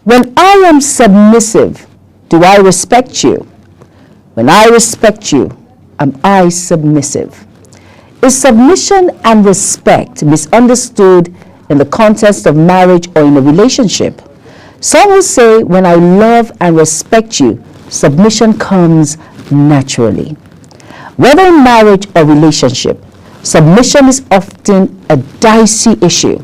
When I am submissive, do I respect you? When I respect you, am I submissive? Is submission and respect misunderstood in the context of marriage or in a relationship? Some will say, when I love and respect you, submission comes naturally. Whether in marriage or relationship, submission is often a dicey issue.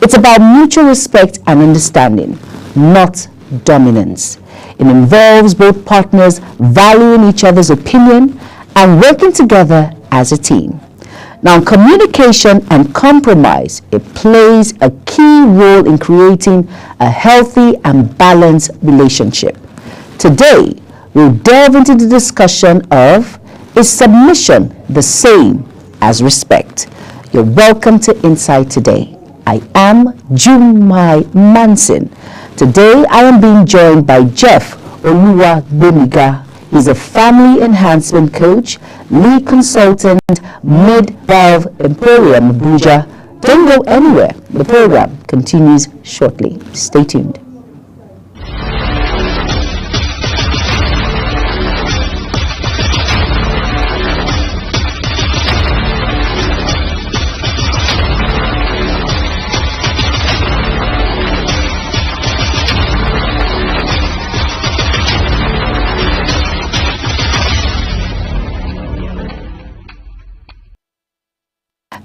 It's about mutual respect and understanding, not dominance. It involves both partners valuing each other's opinion and working together as a team. Now, in communication and compromise, it plays a key role in creating a healthy and balanced relationship. Today, we'll delve into the discussion of, is submission the same as respect? You're welcome to Insight Today. I am Jumai Manson. Today, I am being joined by Jeff Oluwa-Gbemiga. He's a family enhancement coach, lead consultant, Mid-Valve Emporium, Abuja. Don't go anywhere. The program continues shortly. Stay tuned.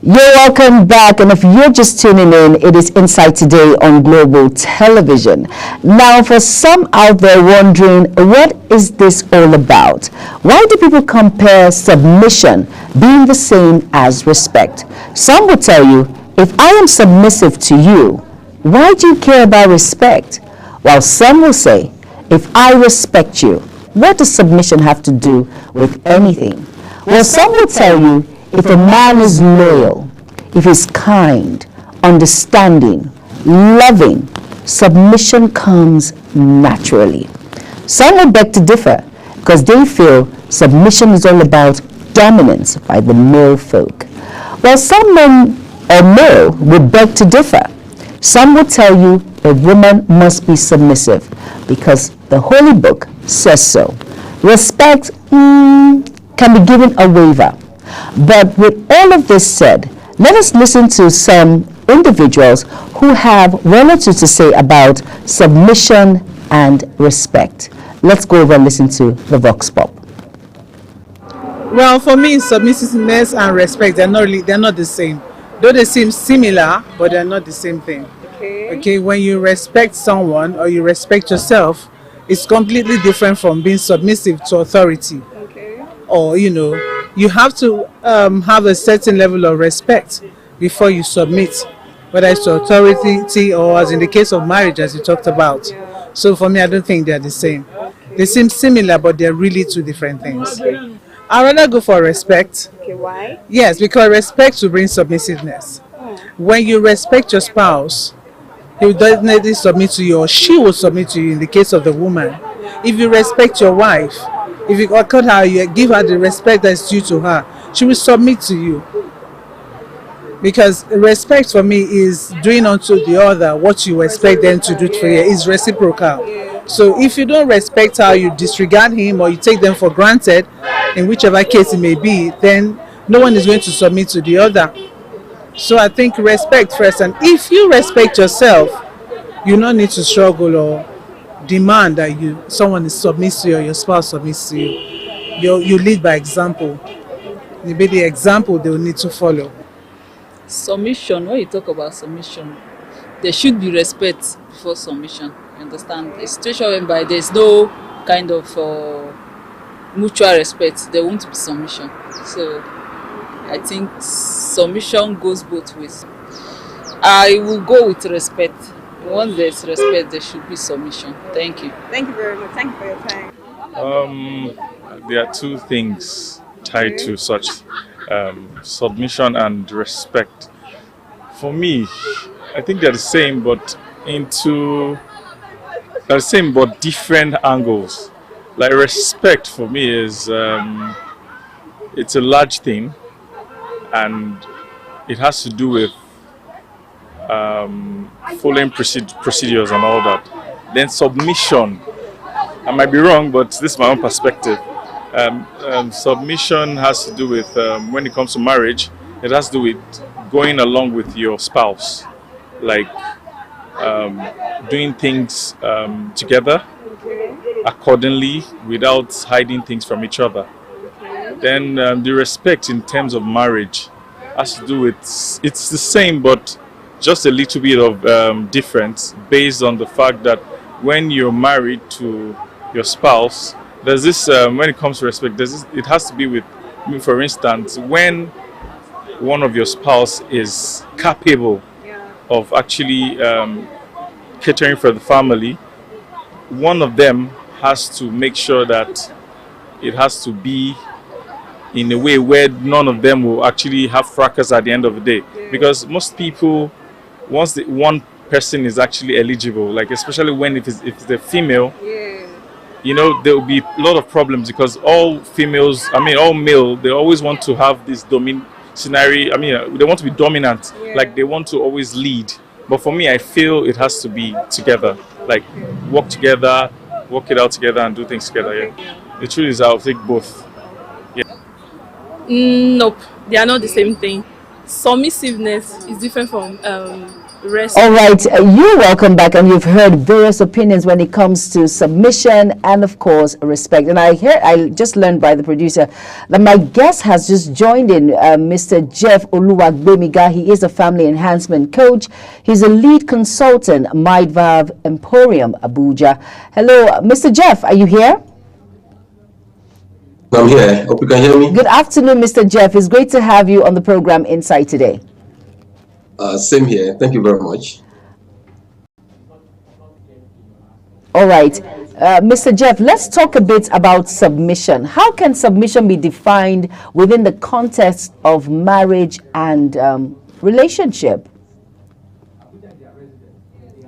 You're welcome back, and if you're just tuning in, it is Insight Today on Global Television. Now, for some out there wondering, what is this all about? Why do people compare submission being the same as respect? Some will tell you, if I am submissive to you, why do you care about respect? While some will say, if I respect you, what does submission have to do with anything? Well, some will tell you, if a man is loyal, if he's kind, understanding, loving, submission comes naturally. Some will beg to differ because they feel submission is all about dominance by the male folk. While some men or male will beg to differ. Some will tell you a woman must be submissive because the Holy Book says so. Respect can be given a waiver. But with all of this said, let us listen to some individuals who have relative to say about submission and respect. Let's go over and listen to the Vox Pop. Well, for me, submissiveness and respect, they're not the same. Though they seem similar, but they're not the same thing. Okay, when you respect someone or you respect yourself, it's completely different from being submissive to authority. Or, you have to have a certain level of respect before you submit, whether it's to authority or, as in the case of marriage, as you talked about. So for me, I don't think they're the same. They seem similar, but they're really two different things. I'd rather go for respect. Okay, why? Yes, because respect will bring submissiveness. When you respect your spouse, he will definitely submit to you, or she will submit to you in the case of the woman. If you respect your wife, if you accord her, you give her the respect that's due to her, she will submit to you. Because respect for me is doing unto the other what you expect them to do for you. It's reciprocal. So if you don't respect her, you disregard him, or you take them for granted, in whichever case it may be, then no one is going to submit to the other. So I think respect first. And if you respect yourself, you don't need to struggle or demand that someone is submits to you or your spouse submits to you. You lead by example. You be the example they will need to follow. Submission, when you talk about submission, there should be respect before submission. You understand? A situation whereby there's no kind of mutual respect, there won't be submission. So I think submission goes both ways. I will go with respect. Once there's respect, there should be submission. Thank you. Thank you very much. Thank you for your time. There are two things tied to such submission and respect. For me, I think they're the same, but different angles. Like respect for me is it's a large thing, and it has to do with following procedures and all that. Then submission, I might be wrong, but this is my own perspective. Submission has to do with, when it comes to marriage, it has to do with going along with your spouse, like doing things together accordingly without hiding things from each other. Then the respect in terms of marriage has to do with, it's the same but just a little bit of difference based on the fact that when you're married to your spouse, there's this, when it comes to respect, there's this, it has to be with, for instance, when one of your spouse is capable of actually catering for the family, one of them has to make sure that it has to be in a way where none of them will actually have fracas at the end of the day. Because most people, once the one person is actually eligible, like especially when if it's a female, you know, there will be a lot of problems because all females, I mean all male, they always want to have this scenario. I mean, they want to be dominant, like they want to always lead. But for me, I feel it has to be together, like work together, work it out together, and do things together. Yeah, the truth is, I'll take both. Yeah. Nope, they are not the same thing. Submissiveness is different from rest. All right, you're welcome back, and you've heard various opinions when it comes to submission and, of course, respect. And I just learned by the producer that my guest has just joined in, Mr. Jeff Oluwagbemiga. He is a family enhancement coach. He's a lead consultant, Mindvalve Emporium, Abuja. Hello, Mr. Jeff, are you here? I'm here. Hope you can hear me. Good afternoon, Mr. Jeff. It's great to have you on the program Insight today. Same here. Thank you very much. All right. Mr. Jeff, let's talk a bit about submission. How can submission be defined within the context of marriage and relationship?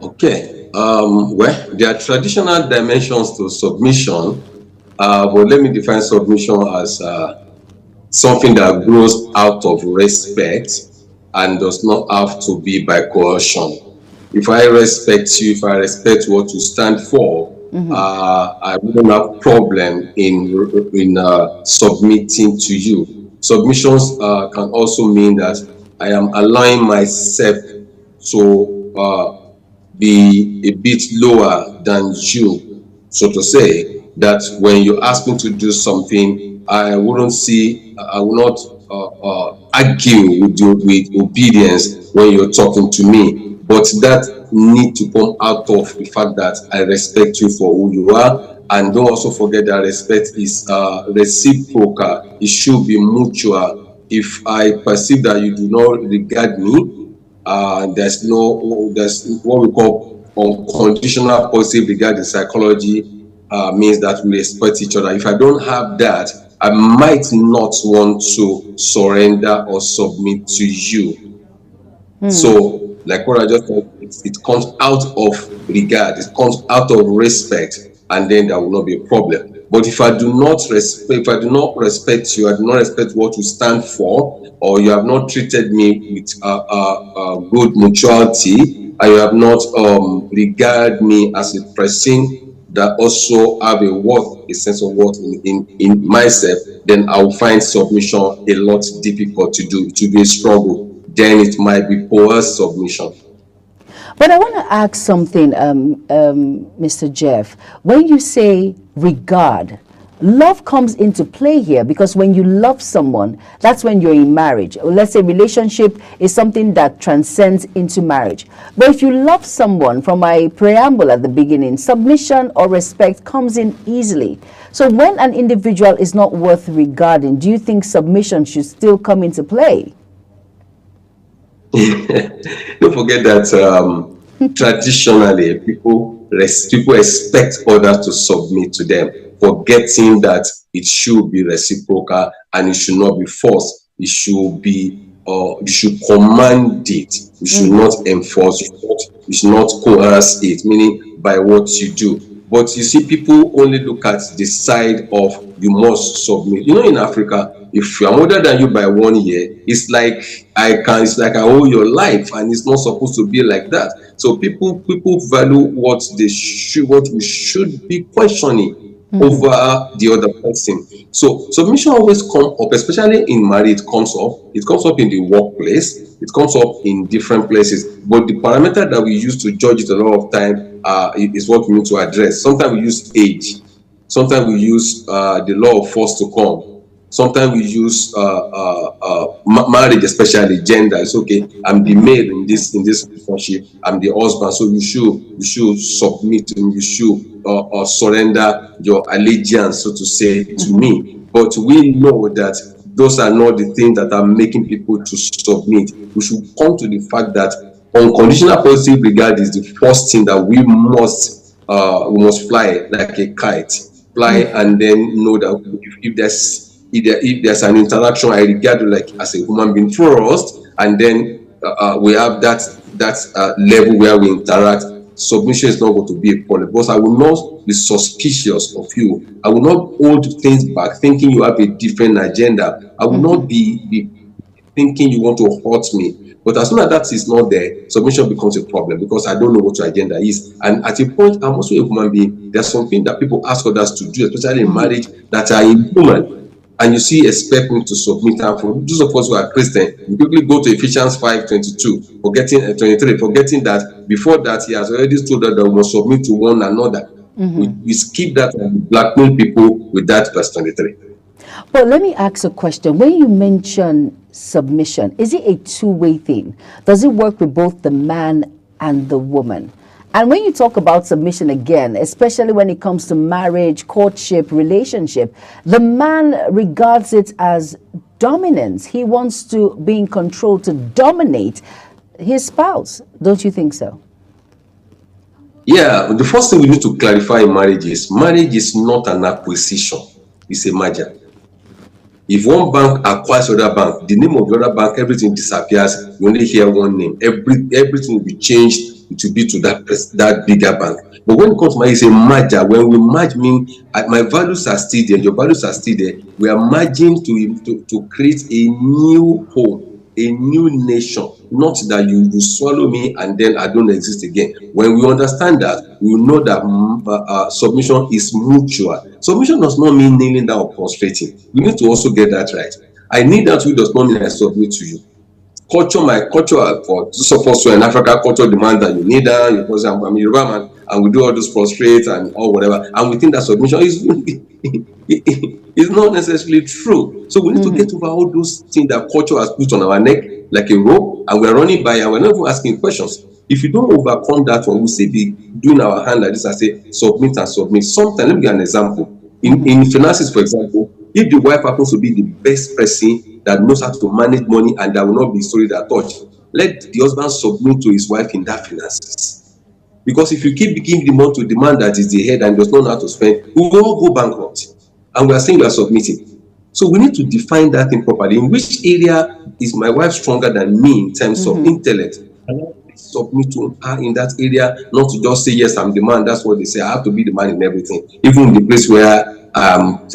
Okay. Well, there are traditional dimensions to submission, but let me define submission as something that grows out of respect and does not have to be by coercion. If I respect you, if I respect what you stand for, I wouldn't have problem in submitting to you. Submissions can also mean that I am allowing myself to be a bit lower than you, so to say, that when you ask me to do something, I will not argue with you with obedience when you're talking to me, but that need to come out of the fact that I respect you for who you are. And don't also forget that respect is reciprocal. It should be mutual. If I perceive that you do not regard me, there's what we call unconditional positive regard in psychology, means that we respect each other. If I don't have that, I might not want to surrender or submit to you. So, like what I just said, it comes out of regard, it comes out of respect, and then there will not be a problem. But if I do not respect you, I do not respect what you stand for, or you have not treated me with good mutuality, and you have not regard me as a person that also have a sense of worth in myself, then I will find submission a lot difficult to do. It will be a struggle. Then it might be coerced submission. But I want to ask something, Mr. Jeff. When you say regard, love comes into play here, because when you love someone, that's when you're in marriage. Or let's say relationship is something that transcends into marriage. But if you love someone, from my preamble at the beginning, submission or respect comes in easily. So when an individual is not worth regarding, do you think submission should still come into play? Don't forget that traditionally people expect others to submit to them, forgetting that it should be reciprocal and it should not be forced. It should be, you should command it. You should not enforce it. You should not coerce it, meaning by what you do. But you see, people only look at the side of you must submit. You know, in Africa, If I'm older than you by 1 year, it's like I owe your life, and it's not supposed to be like that. So people value what we should be questioning over the other person. So submission always come up, especially in marriage. It comes up in the workplace, it comes up in different places. But the parameter that we use to judge it a lot of time is what we need to address. Sometimes we use age, sometimes we use the law of force to come. Sometimes we use marriage, especially gender. It's okay. I'm the male in this relationship. I'm the husband, so you should submit, and you should surrender your allegiance, so to say, to me. But we know that those are not the things that are making people to submit. We should come to the fact that unconditional positive regard is the first thing that we must fly like a kite, fly, and then know that if there's an interaction, I regard you like as a human being first, and then we have that level where we interact. Submission is not going to be a problem, because I will not be suspicious of you. I will not hold things back, thinking you have a different agenda. I will not be thinking you want to hurt me. But as soon as that is not there, submission becomes a problem, because I don't know what your agenda is. And at a point, I'm also a human being. There's something that people ask others to do, especially in marriage, that are inhuman. And you see, expect me to submit. And for those of us who are Christian, we quickly go to Ephesians 5:22, forgetting 23, forgetting that before that he has already told us that we must submit to one another. We skip that and blackmail people with that verse 23. But let me ask a question. When you mention submission, is it a two-way thing? Does it work with both the man and the woman? And when you talk about submission again, especially when it comes to marriage, courtship, relationship, the man regards it as dominance. He wants to be in control, to dominate his spouse. Don't you think so? Yeah, the first thing we need to clarify in marriage is not an acquisition, it's a merger. If one bank acquires other bank, the name of the other bank, everything disappears. You only hear one name. Everything will be changed to be to that bigger bank. But when it comes to marriage, it's a merger. When we merge, my values are still there, your values are still there. We are merging to create a new home, a new nation. Not that you swallow me and then I don't exist again. When we understand that, we know that submission is mutual. Submission does not mean kneeling down or prostrating. We need to also get that right. I kneel down to you does not mean I submit to you. My culture, for suppose to an African culture, demand that you kneel down, you pose, I'm a Yoruba man, and we do all this prostrate and all whatever, and we think that submission is not necessarily true. So we need to get over all those things that culture has put on our neck like a rope, and we're running by, and we're not even asking questions. If you don't overcome that one, we'll still be doing our hand like this and say submit and submit. Sometimes, let me give an example. In finances, for example, if the wife happens to be the best person that knows how to manage money and that will not be sorry that touch, let the husband submit to his wife in that finances. Because if you keep giving the money to the man that is the head and does not know how to spend, we will all go bankrupt. And we are saying we are submitting. So we need to define that thing properly. In which area is my wife stronger than me in terms of intellect? And I submit to her in that area, not to just say, yes, I'm the man. That's what they say. I have to be the man in everything. Even in the place where I'm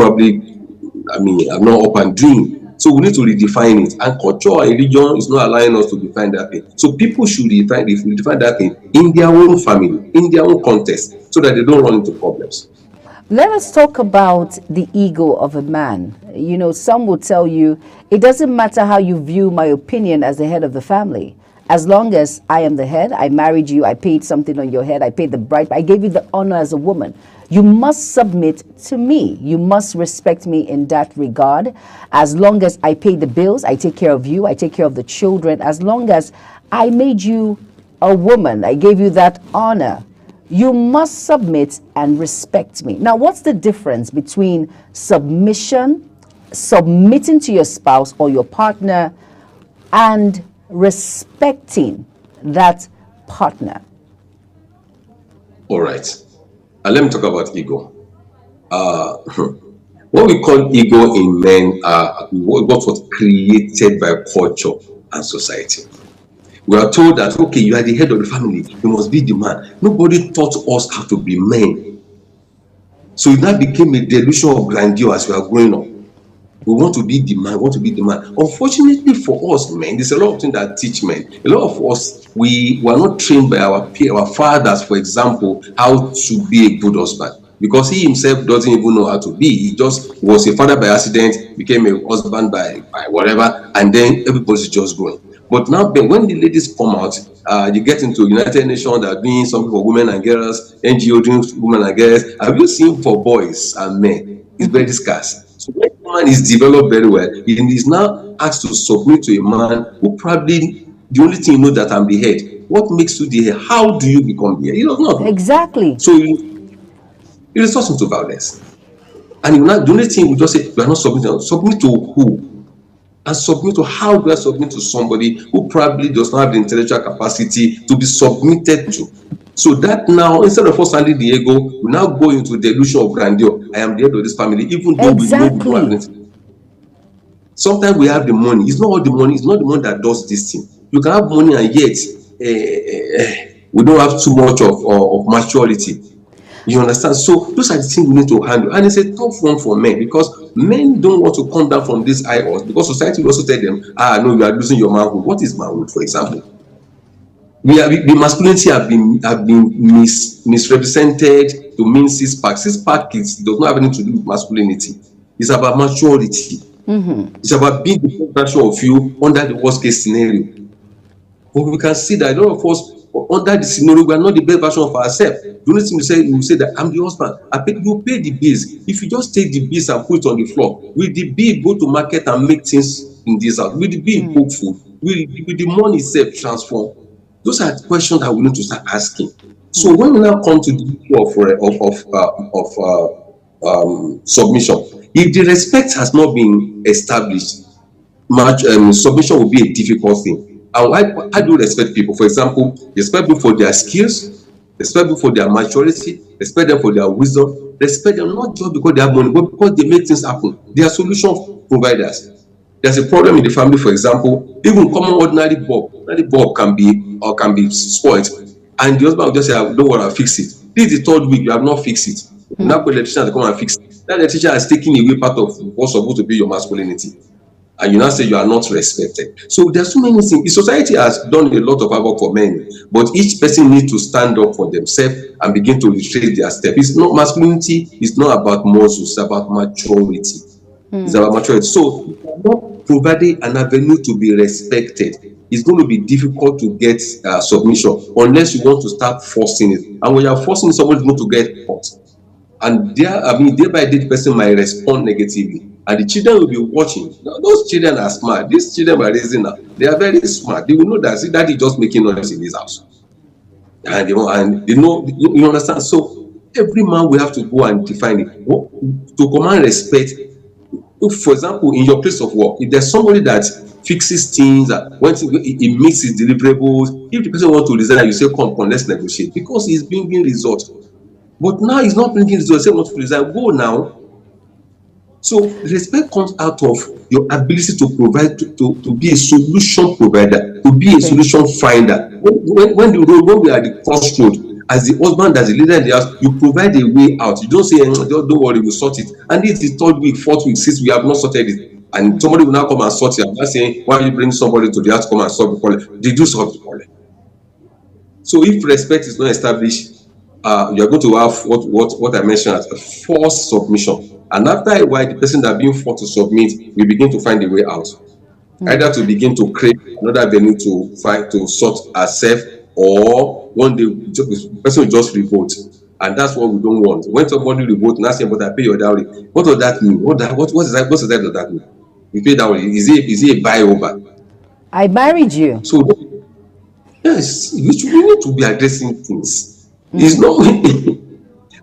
not up and doing. So we need to redefine it. And culture and religion is not allowing us to define that thing. So people should define that thing in their own family, in their own context, so that they don't run into problems. Let us talk about the ego of a man. You know, some will tell you, it doesn't matter how you view my opinion as the head of the family. As long as I am the head, I married you, I paid something on your head, I paid the bride, I gave you the honor as a woman. You must submit to me. You must respect me in that regard. As long as I pay the bills, I take care of you, I take care of the children. As long as I made you a woman, I gave you that honor. You must submit and respect me. Now, what's the difference between submitting to your spouse or your partner, and respecting that partner? All right. Let me talk about ego. What we call ego in men what was created by culture and society. We are told that, okay, you are the head of the family, you must be the man. Nobody taught us how to be men. So that became a delusion of grandeur as we are growing up. We want to be the man, want to be the man. Unfortunately for us, men, there's a lot of things that teach men. A lot of us, we were not trained by our fathers, for example, how to be a good husband. Because he himself doesn't even know how to be. He just was a father by accident, became a husband by whatever, and then everybody's just growing. But now, when the ladies come out, you get into United Nations that are doing something for women and girls, NGO doing women and girls. Have you seen for boys and men? It's very scarce. So when a man is developed very well, he is now asked to submit to a man who probably the only thing you know that I'm the head. What makes you the head? How do you become the head? He does not know. Exactly. So it results into violence. And the only thing we just say, you are not submitting. Submit to who? And submit to, how do I submit to somebody who probably does not have the intellectual capacity to be submitted to? So that now, instead of us handling the ego, we now go into the illusion of grandeur. I am the head of this family, even though we know we don't have anything. Sometimes we have the money. It's not all the money. It's not the money that does this thing. You can have money and yet we don't have too much of maturity. You understand? So those are the things we need to handle. And it's a tough one for men, because men don't want to come down from this high horse, because society will also tell them, no, you are losing your manhood. What is manhood, for example? The masculinity have been misrepresented to mean six pack. Six pack does not have anything to do with masculinity. It's about maturity. It's about being the best version of you under the worst case scenario. But we can see that a lot of us, under the scenario, we are not the best version of ourselves. The only thing you say that I'm the husband. You pay the bills. If you just take the bills and put it on the floor, will the bill go to market and make things in this house? Will the bill cook food? Will the money itself transform? Those are questions that we need to start asking. So when we now come to the issue of submission, if the respect has not been established, submission will be a difficult thing. And I do respect people. For example, respect people for their skills, respect people for their maturity, respect them for their wisdom, respect them not just because they have money, but because they make things happen. They are solution providers. There's a problem in the family, for example, even common ordinary bulb can be spoiled, and the husband will just say, I don't want to fix it. This is the third week, you have not fixed it. Now the electrician to come and fix it. That electrician has taken away part of what's supposed to be your masculinity. And you now say you are not respected. So there's so many things. The society has done a lot of havoc for men, but each person needs to stand up for themselves and begin to retrace their step. It's not masculinity, it's not about muscles, it's about maturity. It's about maturity. So if you are not providing an avenue to be respected, it's going to be difficult to get submission unless you want to start forcing it. And when you are forcing, somebody's going to get hurt. And day by day, the person might respond negatively. And the children will be watching. Now, those children are smart. These children are raising now. They are very smart. They will know that daddy just making noise in this house. And they know, you understand? So every man will have to go and define it. To command respect, if, for example, in your place of work, if there's somebody that fixes things, he makes his deliverables, if the person wants to resign, you say, come, let's negotiate. Because he's bringing results. But now he's not bringing results. He wants to resign. Go now. So respect comes out of your ability to provide, to be a solution provider, to be a solution finder. When we are at the crossroad, as the husband, as the leader in the house, you provide a way out. You don't say, don't worry, we'll sort it. And it's the third week, fourth week, since we have not sorted it. And somebody will now come and sort it. I'm not saying, why you bring somebody to the house to come and solve the problem? They do solve the problem. So if respect is not established, you're going to have what I mentioned as a forced submission. And after a while, the person that being forced to submit will begin to find a way out. Either to begin to create another venue to fight, to sort herself, or one day the person will just revolt. And that's what we don't want. When somebody revolt and asks, but I pay your dowry, what does that mean? What does that mean? You pay dowry. Is it a buy over? I married you. So yes, we need to be addressing things. It's not.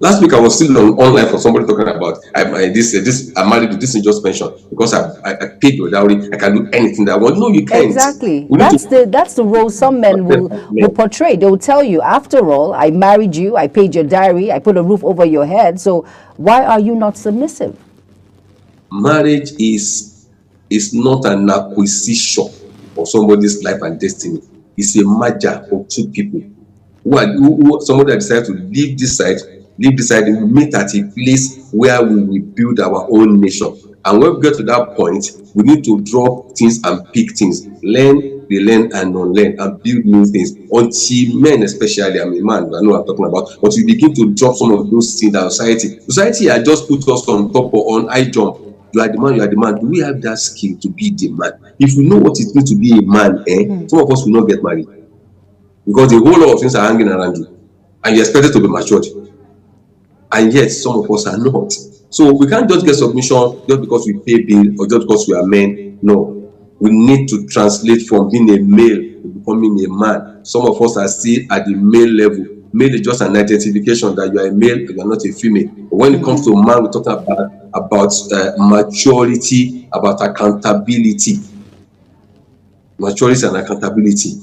Last week I was still online for somebody talking about I'm married to this you just mentioned, because I paid your dowry, I can do anything that I want. No, you can't. Exactly. That's the role some men will portray. They will tell you, after all, I married you, I paid your dowry, I put a roof over your head, so why are you not submissive? Marriage is not an acquisition of somebody's life and destiny. It's a merger of two people. Somebody decided to leave this side and meet at a place where we will build our own nation. And when we get to that point, we need to drop things and pick things, learn, relearn, and unlearn, and build new things. Until men, especially, I'm a man, I know what I'm talking about, but we begin to drop some of those things that society has just put us on top or on high jump. You are the man, you are the man. Do we have that skill to be the man? If we know what it means to be a man, some of us will not get married because a whole lot of things are hanging around you, and you're expected to be matured. And yet some of us are not. So we can't just get submission just because we pay bill or just because we are men. No, we need to translate from being a male to becoming a man. Some of us are still at the male level. Male is just an identification that you are a male and you are not a female. But when it comes to man, we're talking about maturity, about accountability. Maturity and accountability.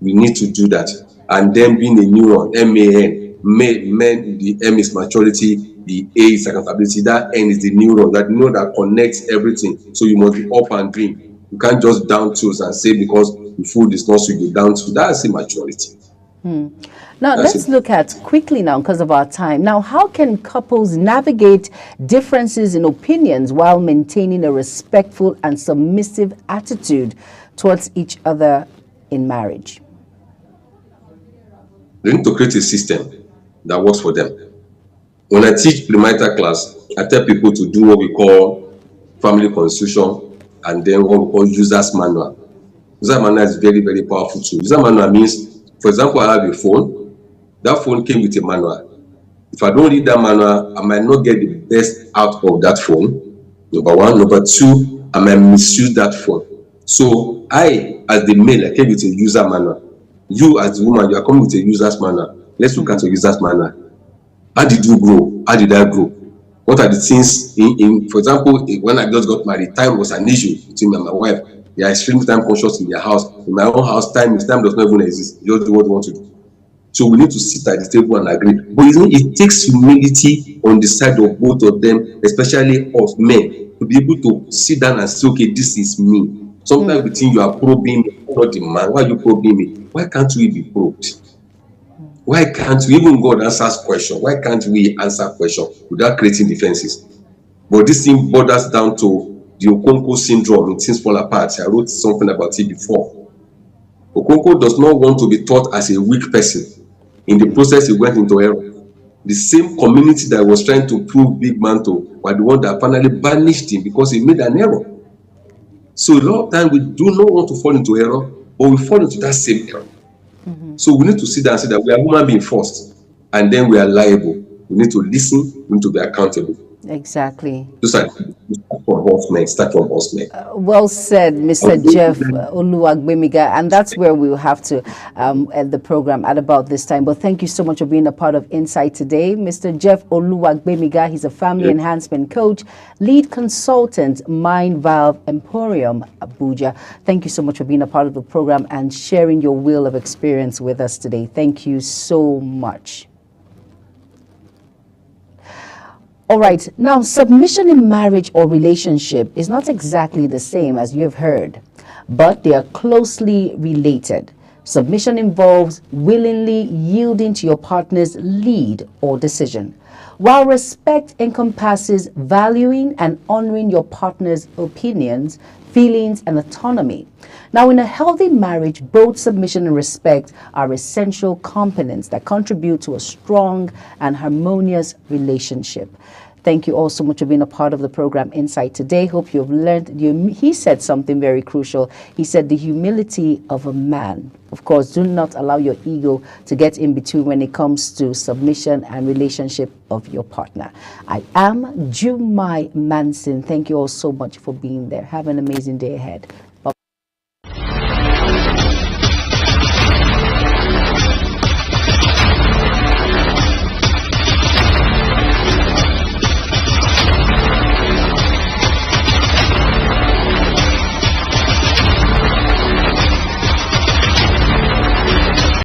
We need to do that. And then being a neuron, MAN. Men, the M is maturity, the A is accountability, that N is the neuron, that connects everything. So you must be up and dream. You can't just down tools and say because the food is not sweet, you down to. That's immaturity. Now, let's look at quickly now because of our time. Now, how can couples navigate differences in opinions while maintaining a respectful and submissive attitude towards each other in marriage? They need to create a system that works for them. When I teach premarital class, I tell people to do what we call family constitution and then what we call user's manual. User manual is very, very powerful too. User manual means, for example, I have a phone. That phone came with a manual. If I don't read that manual, I might not get the best out of that phone. Number one. Number two, I might misuse that phone. So I, as the male, I came with a user manual. You, as the woman, you are coming with a user's manual. Let's look at your user's manual. How did you grow? How did I grow? What are the things in for example, when I just got married, time was an issue between me and my wife. They are extremely time conscious in their house. In my own house, time does not even exist. You just do what you want to do. So we need to sit at the table and agree. But it takes humility on the side of both of them, especially us men, to be able to sit down and say, okay, this is me. Sometimes we think you are probing me, not the man. Why are you probing me? Why can't we be probed? Why can't we, even God answers question, why can't we answer question without creating defenses? But this thing borders down to the Okonkwo syndrome. It things fall apart. I wrote something about it before. Okonkwo does not want to be taught as a weak person. In the process, he went into error. The same community that was trying to prove big man to were the one that finally banished him because he made an error. So a lot of times we do not want to fall into error, but we fall into that same error. So we need to sit down and say that we are human beings first, and then we are liable. We need to listen, we need to be accountable. Exactly. Just like start from us, men. Well said, Mr. Jeff Oluwagbemiga, and that's where we will have to end the program at about this time. But thank you so much for being a part of Insight today. Mr. Jeff Oluwagbemiga, he's a family enhancement coach, lead consultant, Mind Valve Emporium, Abuja. Thank you so much for being a part of the program and sharing your wheel of experience with us today. Thank you so much. All right, now submission in marriage or relationship is not exactly the same as you have heard, but they are closely related. Submission involves willingly yielding to your partner's lead or decision, while respect encompasses valuing and honoring your partner's opinions, feelings, and autonomy. Now, in a healthy marriage, both submission and respect are essential components that contribute to a strong and harmonious relationship. Thank you all so much for being a part of the program Insight today. Hope you've learned. He said something very crucial. He said the humility of a man. Of course, do not allow your ego to get in between when it comes to submission and relationship of your partner. I am Jumai Manson. Thank you all so much for being there. Have an amazing day ahead.